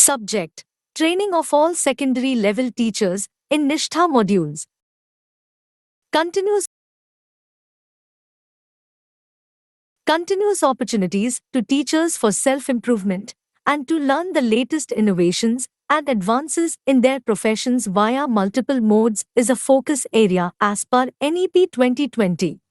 Subject: Training of all secondary level teachers in Nishtha modules. Continuous opportunities to teachers for self-improvement and to learn the latest innovations and advances in their professions via multiple modes is a focus area as per NEP 2020.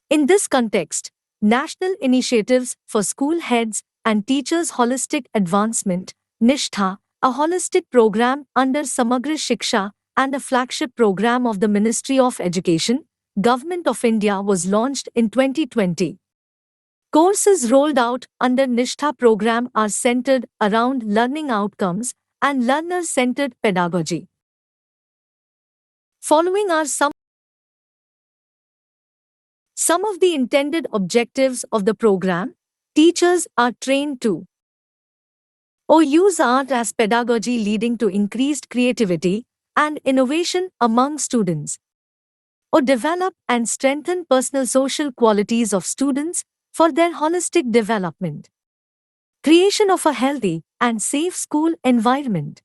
In this context, national initiatives for school heads and teachers' holistic advancement, Nishtha, a holistic program under Samagra Shiksha and a flagship program of the Ministry of Education, Government of India, was launched in 2020. Courses rolled out under Nishtha program are centered around learning outcomes and learner-centered pedagogy. Following are some of the intended objectives of the program. Teachers are trained to use art as pedagogy, leading to increased creativity and innovation among students, develop and strengthen personal social qualities of students for their holistic development, creation of a healthy and safe school environment,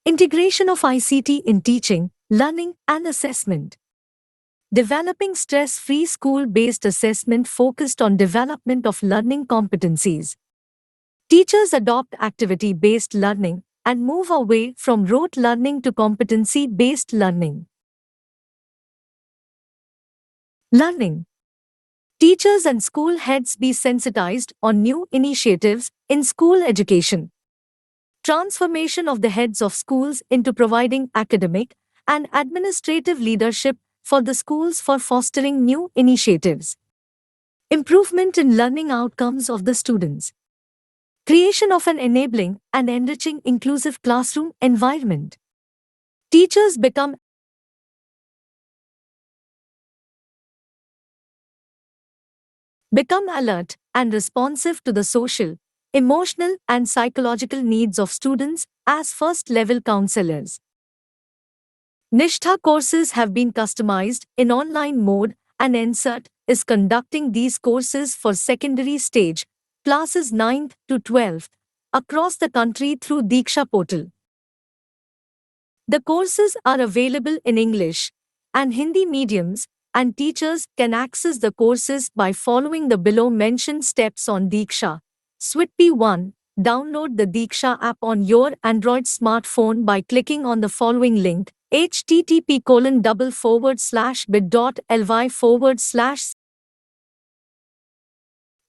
integration of ICT in teaching, learning and assessment, developing stress-free school-based assessment focused on development of learning competencies. Teachers adopt activity-based learning and move away from rote learning to competency-based learning. Learning. Teachers and school heads be sensitized on new initiatives in school education. Transformation of the heads of schools into providing academic and administrative leadership for the schools for fostering new initiatives. Improvement in learning outcomes of the students. Creation of an enabling and enriching inclusive classroom environment. Teachers become alert and responsive to the social, emotional and psychological needs of students as first-level counselors. Nishtha courses have been customized in online mode and NCERT is conducting these courses for secondary stage, classes 9th to 12th, across the country through Diksha portal. The courses are available in English and Hindi mediums, and teachers can access the courses by following the below mentioned steps on Diksha. SWITP 1. Download the Diksha app on your Android smartphone by clicking on the following link: http://bit.ly/.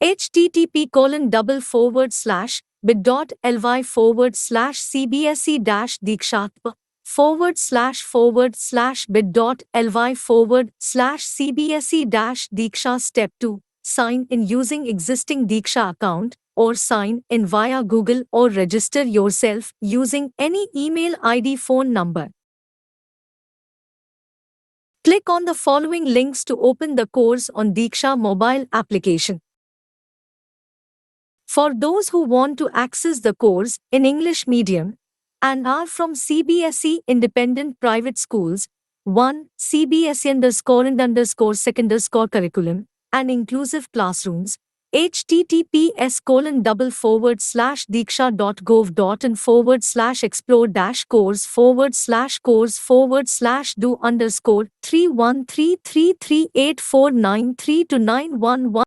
http://bit.ly/cbse-diksha/bit.ly/cbse-diksha. Step 2. Sign in using existing Diksha account or sign in via Google or register yourself using any email ID, phone number. Click on the following links to open the course on Diksha mobile application. For those who want to access the course in English medium and are from CBSE independent private schools, 1. CBSE_and_sec_ curriculum and inclusive classrooms, https://diksha.gov.in/course/course/do_course/do_3133849329111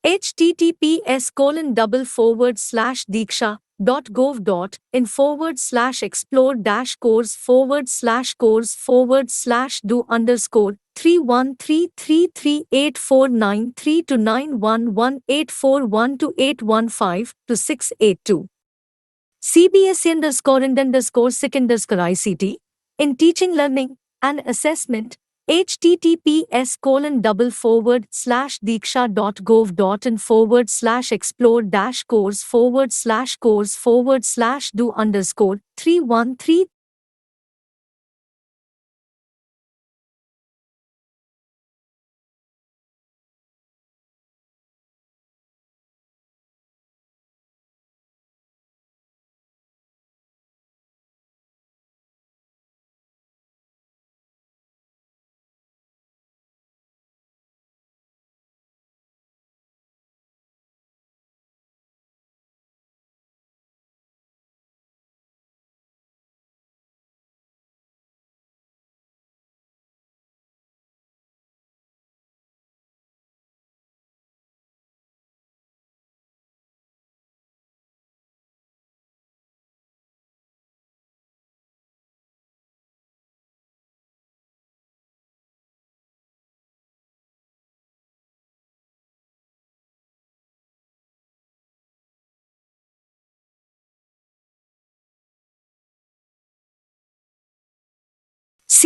https://diksha.gov.in/explore-course/do_3338493291184128115 CBSE_and_sec_ICT in teaching, learning and assessment, https://diksha.gov.in/course/course/do_313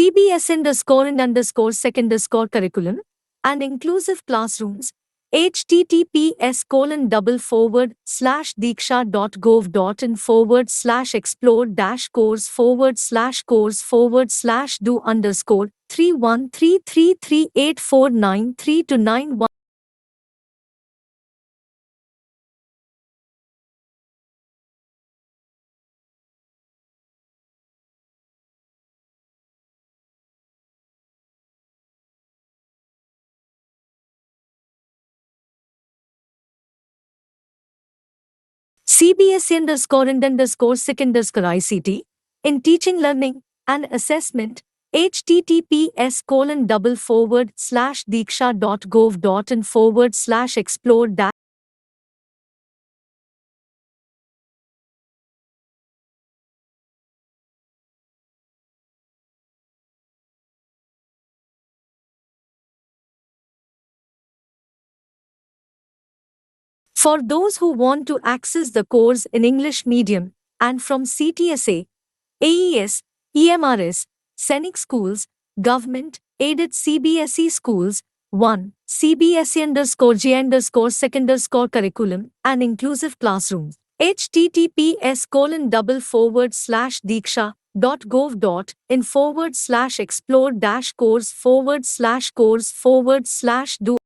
CBS underscore and underscore sec underscore curriculum and inclusive classrooms. https://diksha.gov.in/explore-course/do_313338493 to 91. CBSE underscore and underscore sick underscore ICT in teaching learning and assessment. https://diksha.gov.in/explore. For those who want to access the course in English medium and from CTSA, AES, EMRS, Scenic Schools, Government, Aided CBSE Schools, 1. CBSE underscore J underscore sec underscore curriculum and inclusive classrooms. https://diksha.gov.in/explore-course/do